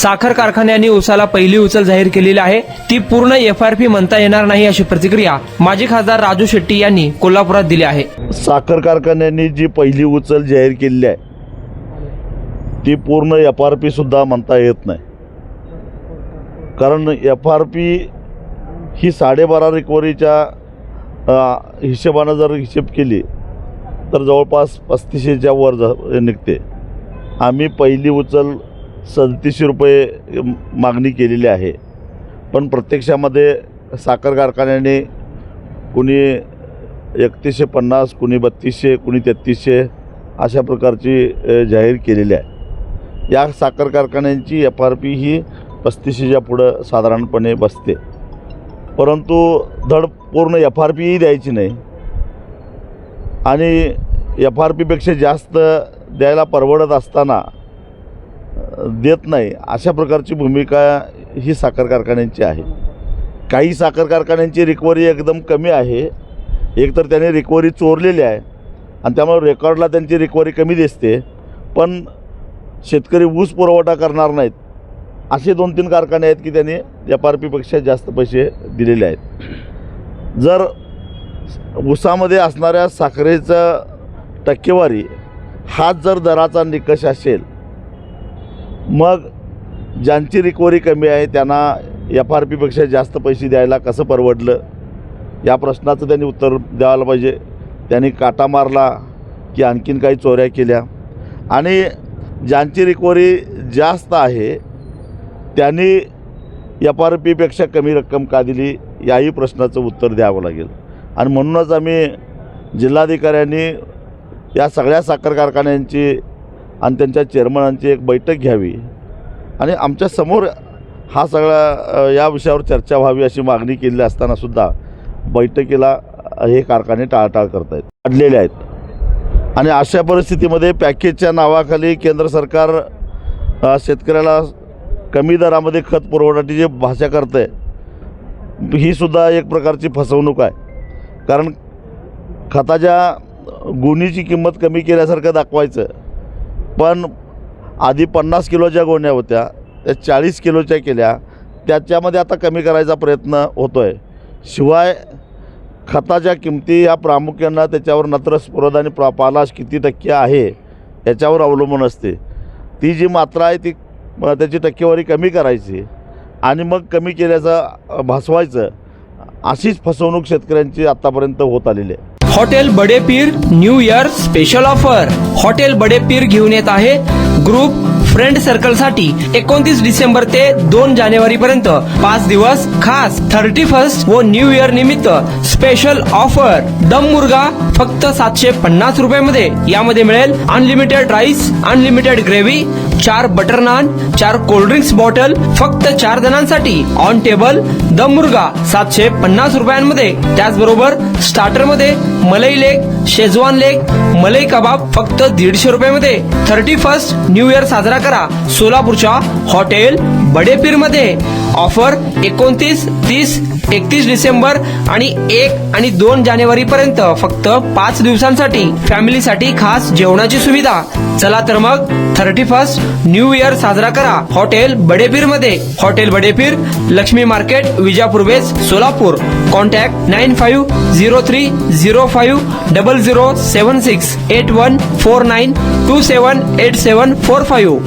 साखर कारखान्यांनी उसाला पहिली उचल जाहीर केलेली आहे, ती पूर्ण FRP म्हणता येणार नाही अशी प्रतिक्रिया माजी खासदार राजू शेट्टी यांनी कोल्हापुरात दिली आहे. साखर कारखान्यांनी जी पहिली उचल जाहीर केलेली आहे ती पूर्ण FRP सुद्धा म्हणता येत नाही. कारण FRP ही 12.5 रिकव्हरीच्या हिशोबानं जर हिशेब केली तर जवळपास 3500च्या वर निघते. आम्ही पहिली उचल 3700 रुपये मागणी केलेली आहे, पण प्रत्यक्षामध्ये साखर कारखान्याने कुणी 3150, कुणी 3200, कुणी 3300 अशा प्रकारची जाहीर केलेली आहे. या साखर कारखान्यांची FRP ही 3500च्या पुढं साधारणपणे बसते, परंतु धड पूर्ण FRPही द्यायची नाही आणि FRPपेक्षा जास्त द्यायला परवडत असताना देत नाही, अशा प्रकारची भूमिका ही साखर कारखान्यांची आहे. काही साखर कारखान्यांची रिकव्हरी एकदम कमी आहे, एकतर त्याने रिकव्हरी चोरलेली आहे आणि त्यामुळे रेकॉर्डला त्यांची रिकव्हरी कमी दिसते, पण शेतकरी ऊस पुरवठा करणार नाहीत असे 2-3 कारखाने आहेत की त्यांनी FRPपेक्षा जास्त पैसे दिलेले आहेत. जर ऊसामध्ये असणाऱ्या साखरेचा टक्केवारी हाच जर दराचा निकष असेल, मग ज्यांची रिकव्हरी कमी आहे त्यांना FRPपेक्षा जास्त पैसे द्यायला कसं परवडलं, या प्रश्नाचं त्यांनी उत्तर द्यायला पाहिजे. त्यांनी काटा मारला की आणखीन काही चोऱ्या केल्या, आणि ज्यांची रिकव्हरी जास्त आहे त्यांनी FRPपेक्षा कमी रक्कम का दिली, याही प्रश्नाचं उत्तर द्यावं लागेल. आणि म्हणूनच आम्ही जिल्हाधिकाऱ्यांनी या सगळ्या साखर कारखान्यांची आणि त्यांच्या चेअरमनांची एक बैठक घ्यावी आणि आमच्यासमोर हा सगळा या विषयावर चर्चा व्हावी अशी मागणी केलेली असतानासुद्धा बैठकीला हे कारखाने टाळाटाळ करत आहेत, अडलेले आहेत. आणि अशा परिस्थितीमध्ये पॅकेजच्या नावाखाली केंद्र सरकार शेतकऱ्याला कमी दरामध्ये खत पुरवठ्याची जी भाषा करतं आहे, ही सुद्धा एक प्रकारची फसवणूक आहे. कारण खताच्या गोणीची किंमत कमी केल्यासारखं दाखवायचं, पण आधी 50 किलोच्या गोण्या होत्या त्या 40 किलोच्या केल्या, त्याच्यामध्ये आता कमी करायचा प्रयत्न होतो आहे. शिवाय खताच्या किमती या प्रामुख्यानं त्याच्यावर नत्र स्फुरद आणि पालाश किती टक्के आहे याच्यावर अवलंबून असते. ती जी मात्रा आहे ती त्याची टक्केवारी कमी करायची आणि मग कमी केल्याचं भासवायचं, अशीच फसवणूक शेतकऱ्यांची आतापर्यंत होत आलेली आहे. Hotel Bade Pir new year special offer. Hotel Bade Pir घेऊन येत आहे ग्रुप फ्रेंड सर्कल साठी 29 डिसेंबर ते 2 जानेवारी पर्यंत 5 दिवस खास 31 व न्यू इयर निमित्त स्पेशल ऑफर. दम मुर्गा फक्त 750 रुपयामध्ये. यामध्ये मिळेल unlimited rice, unlimited gravy, 4 butter naan, 4 cold drinks bottle फक्त 4 जणांसाठी. ऑन टेबल दम मुर्गा 750 रुपयांमध्ये. त्याचबरोबर स्टार्टर मध्ये मलाई लेग, शेजवान लेग, मलाई कबाब फक्त 150 रुपयामध्ये. 31 न्यू इयर साजरा करा सोलापूरच्या हॉटेल बडे पीर मध्ये. ऑफर 29, 30, 31 डिसेंबर आणि 1 आणि 2 जानेवारी पर्यंत फक्त 5 दिवसांसाठी. फॅमिलीसाठी खास जेवणाची सुविधा. चला तर मग 31 न्यू इयर साजरा करा हॉटेल बडे पीर मध्ये. Hotel Bade Pir, Laxmi market, Vijapur west, Solapur. Contact 9503050076 8149278745.